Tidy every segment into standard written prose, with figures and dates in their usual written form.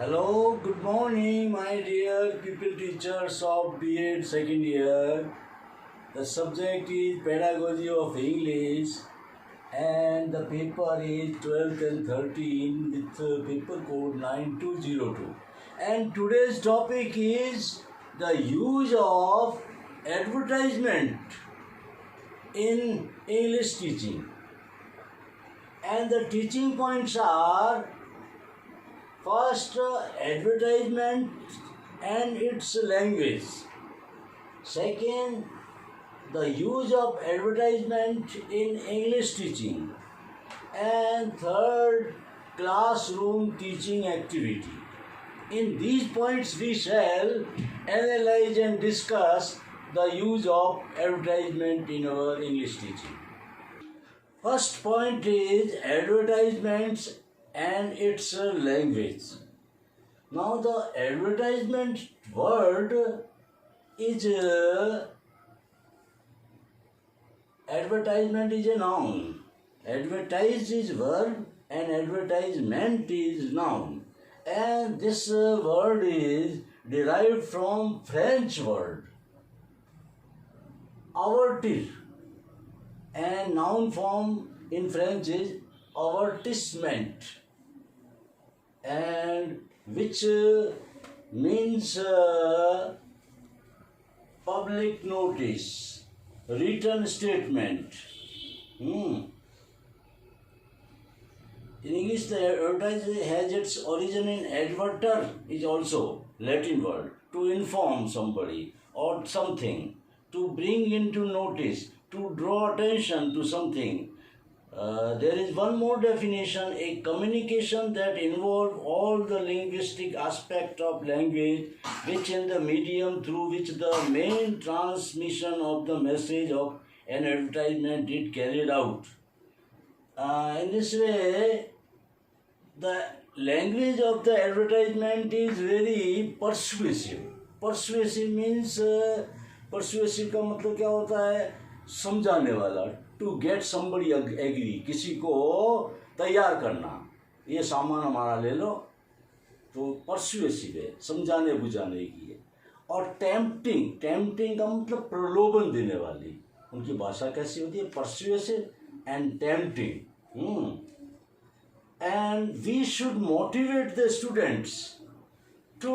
Hello, good morning, my dear pupil teachers of B.Ed second year. The subject is Pedagogy of English and the paper is 12th and 13 with paper code 9202. And today's topic is the use of advertisement in English teaching. And the teaching points are: first, advertisement and its language. Second, the use of advertisement in English teaching. And third, classroom teaching activity. In these points, we shall analyze and discuss the use of advertisement in our English teaching. First point is advertisements and its language. Now the advertisement word is advertisement is a noun. Advertise is verb and advertisement is noun. And this word is derived from French word avertir, and noun form in French is advertisement, and which means public notice, written statement. In English, the advertisement has its origin in adverter, is also Latin word, to inform somebody or something, to bring into notice, to draw attention to something. There is one more definition: a communication that involves all the linguistic aspect of language, which in the medium through which the main transmission of the message of an advertisement is carried out. In this way, the language of the advertisement is very persuasive. Persuasive means persuasive का मतलब क्या होता है? समझाने वाला, to get somebody agree, किसी को तैयार करना, ये सामान हमारा ले लो, तो परसुएसिव है, समझाने बुझाने की है. और टेम्पटिंग, टेम्पटिंग का मतलब प्रलोभन देने वाली. उनकी भाषा कैसी होती है? Persuasive and tempting. And we should motivate the students to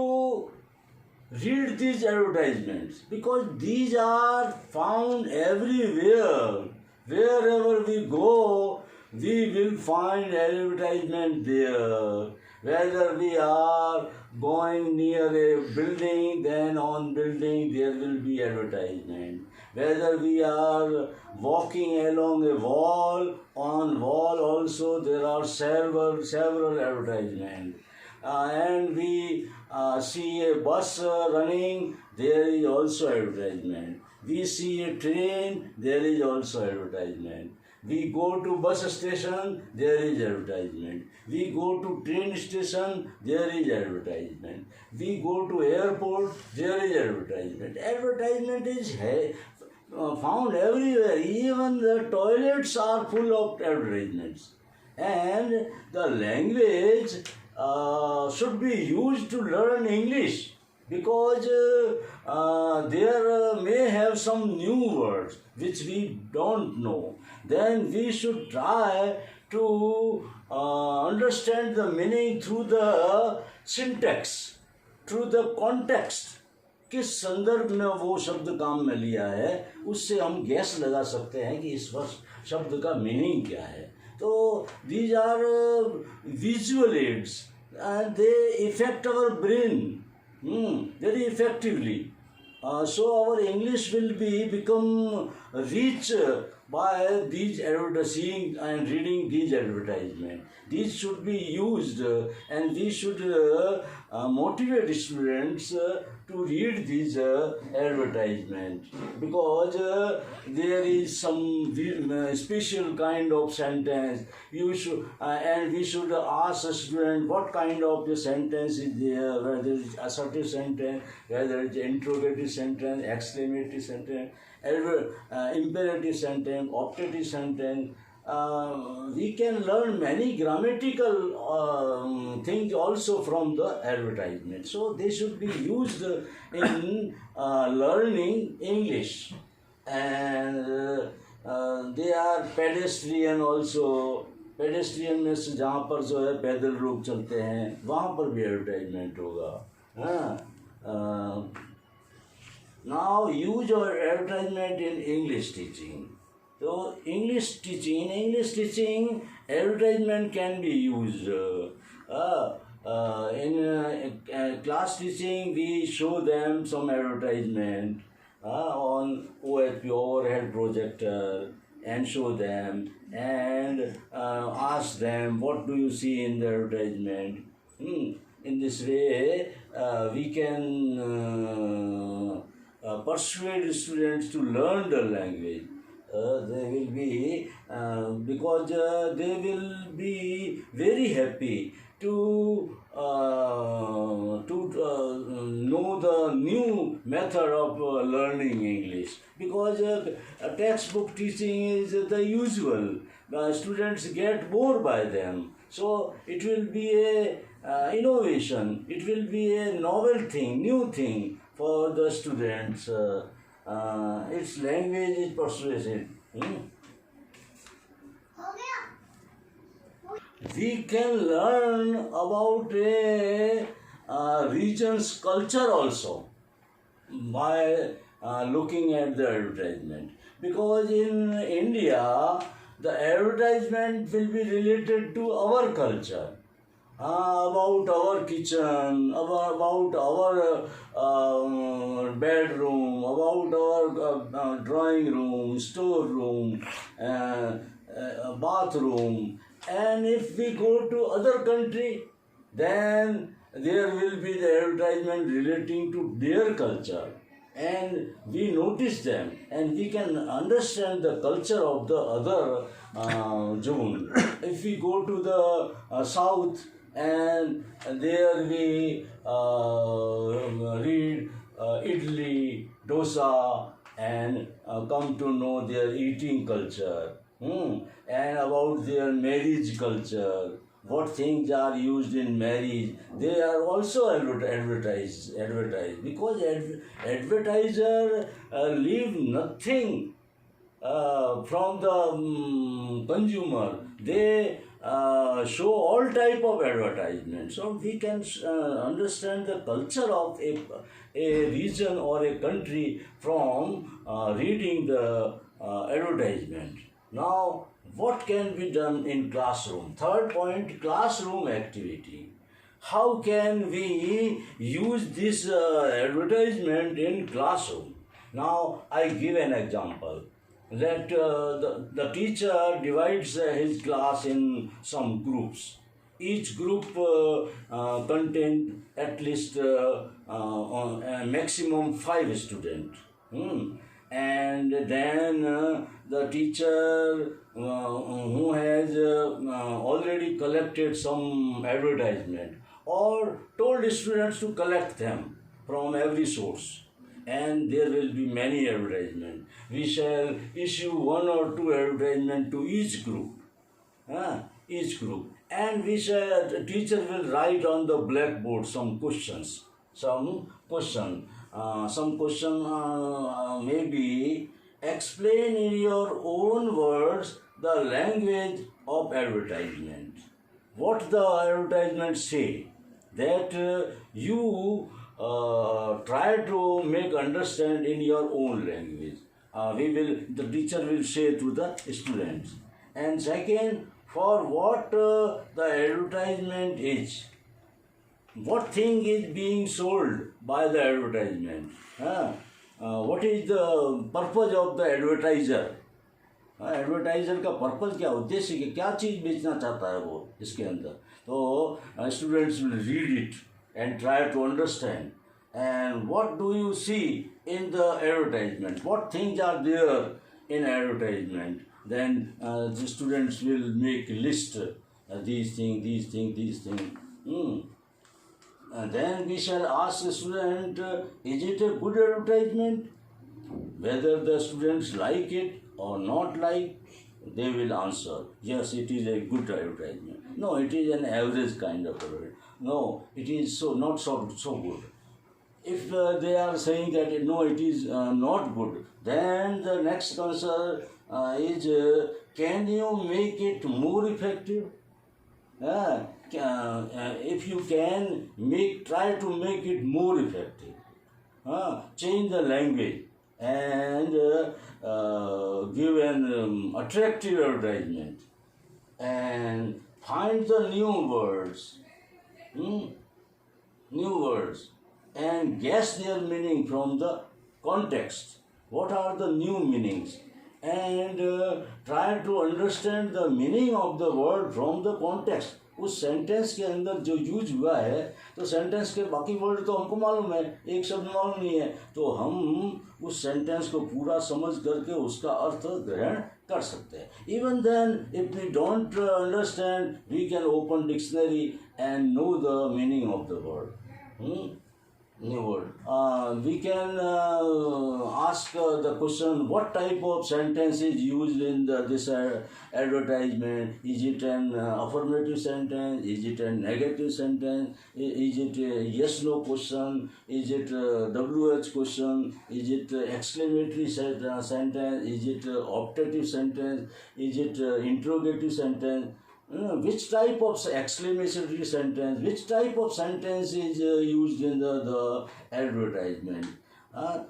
read these advertisements, because these are found everywhere. Wherever we go, we will find advertisement there. Whether we are going near a building, then on building there will be advertisement. Whether we are walking along a wall, on wall also there are several advertisements. And we see a bus running, there is also advertisement. We see a train, there is also advertisement. We go to bus station, there is advertisement. We go to train station, there is advertisement. We go to airport, there is advertisement. Advertisement is found everywhere. Even the toilets are full of advertisements. And the language should be used to learn English, because there may have some new words which we don't know. Then we should try to understand the meaning through the syntax, through the context. किस संदर्भ में वो शब्द काम में लिया है, उससे हम गैस लगा सकते हैं कि इस शब्द का मीनिंग क्या है. So these are visual aids, and they affect our brain very effectively. So our English will become rich by these seeing and reading these advertisements. These should be used, and we should motivate students to read these advertisements, because there is some special kind of sentence. You should and we should ask a student what kind of the sentence is there, whether it's assertive sentence, whether it's interrogative sentence, exclamatory sentence, imperative sentence, optative sentence, we can learn many grammatical things also from the advertisement. So they should be used in learning English. And they are pedestrian also. Pedestrian में से जहाँ पर जो है पैदल लोग चलते हैं वहाँ पर भी एडवर्टाइजमेंट होगा. हाँ, now use your advertisement in English teaching. So English teaching, advertisement can be used. In class teaching, we show them some advertisement on OHP, overhead projector, and show them and ask them, what do you see in the advertisement? In this way, we can persuade students to learn the language. They will be because they will be very happy to know the new method of learning English, because textbook teaching is the usual. Students get bored by them, so it will be a innovation. It will be a novel thing, new thing for the students. Its language is persuasive. We can learn about a region's culture also by looking at the advertisement, because in India the advertisement will be related to our culture, about our kitchen, about our bedroom, about our drawing room, store room, bathroom. And if we go to other country, then there will be the advertisement relating to their culture, and we notice them and we can understand the culture of the other zone. If we go to the south, and there we read idli, dosa, and come to know their eating culture, and about their marriage culture, what things are used in marriage. They are also advertised, because advertiser leave nothing from the consumer. They show all type of advertisement, so we can understand the culture of a region or a country from reading the advertisement. Now, what can be done in classroom? Third point, classroom activity. How can we use this advertisement in classroom? Now, I give an example. That the teacher divides his class in some groups. Each group contains at least maximum 5 students. And then the teacher who has already collected some advertisement or told students to collect them from every source, and there will be many advertisements. We shall issue 1 or 2 advertisements to each group, and the teacher will write on the blackboard some questions. Maybe explain in your own words the language of advertisement. What the advertisement say, that you try to make understand in your own language. The teacher will say to the students. And second, for what the advertisement is, what thing is being sold by the advertisement, what is the purpose of the advertiser. Advertiser का purpose क्या, उद्देश्य क्या चीज़ बेचना चाहता है वो इसके अंदर. तो students will read it and try to understand. And what do you see in the advertisement? What things are there in advertisement? Then the students will make a list. These things. And then we shall ask the student, is it a good advertisement? Whether the students like it or not like. they will answer, yes, it is a good advertisement. No, it is an average kind of advertisement. No, it is not so good. If they are saying that no, it is not good, then the next concern is, can you make it more effective? If you can try to make it more effective. Change the language and give an attractive advertisement, and find the new words, and guess their meaning from the context. What are the new meanings? And try to understand the meaning of the word from the context. उस sentence के अंदर जो use हुआ है, तो sentence के बाकी word तो हमको मालूम है, एक शब्द मालूम नहीं है, तो हम उस सेंटेंस को पूरा समझ करके उसका अर्थ ग्रहण कर सकते हैं. Even then if we don't understand, we can open dictionary and know the meaning of the word. New word. We can ask the question, what type of sentence is used in this advertisement? Is it an affirmative sentence? Is it a negative sentence? Is it a yes-no question? Is it a WH question? Is it exclamatory sentence? Is it optative sentence? Is it interrogative sentence? Which type of exclamatory sentence, which type of sentence is used in the advertisement?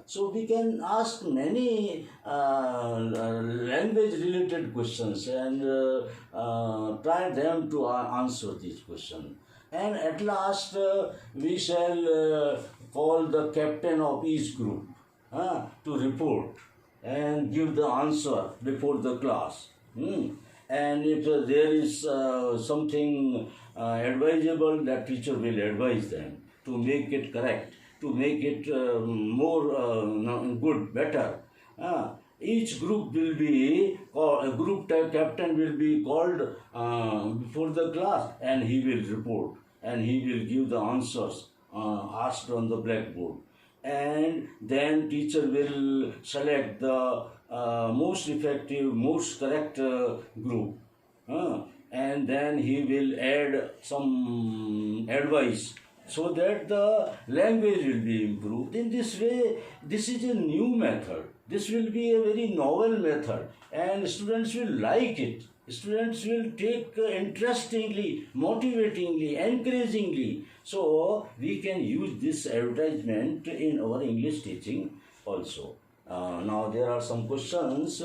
So we can ask many language related questions and try them to answer these questions. And at last we shall call the captain of each group to report and give the answer before the class. And if there is something advisable, that teacher will advise them to make it correct, to make it more good, better. Each group will be, or a group captain will be called before the class, and he will report, and he will give the answers asked on the blackboard. And then teacher will select the most effective, most correct group, and then he will add some advice so that the language will be improved. In this way, this is a new method. This will be a very novel method, and students will like it. Students will take interestingly, motivatingly, encouragingly. So we can use this advertisement in our English teaching also. Now there are some questions.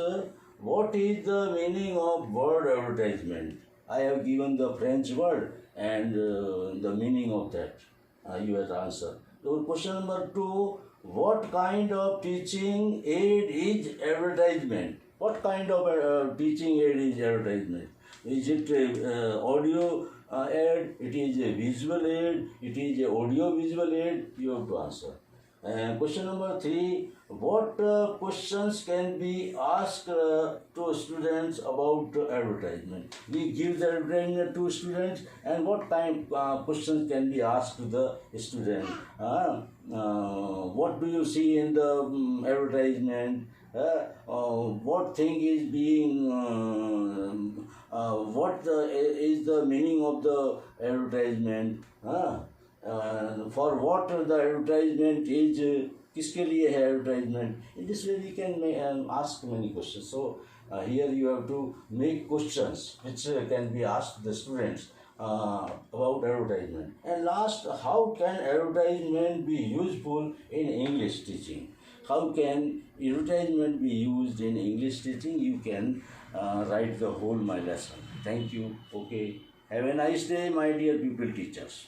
What is the meaning of word advertisement? I have given the French word and the meaning of that. You have to answer. So question number 2. What kind of teaching aid is advertisement? What kind of teaching aid is advertisement? Is it audio aid? It is a visual aid? It is a audio visual aid? You have to answer. Question number 3. What questions can be asked to students about advertisement? We give the advertisement to students, and what kind of questions can be asked to the student? What do you see in the advertisement? What thing is being, what is the meaning of the advertisement? For what the advertisement is, किसके लिए है advertisement? In this way we can ask many questions. So here you have to make questions which can be asked the students about advertisement. And last, how can advertisement be useful in English teaching? How can advertisement be used in English teaching? You can write the whole my lesson. Thank you. Okay. Have a nice day, my dear pupil teachers.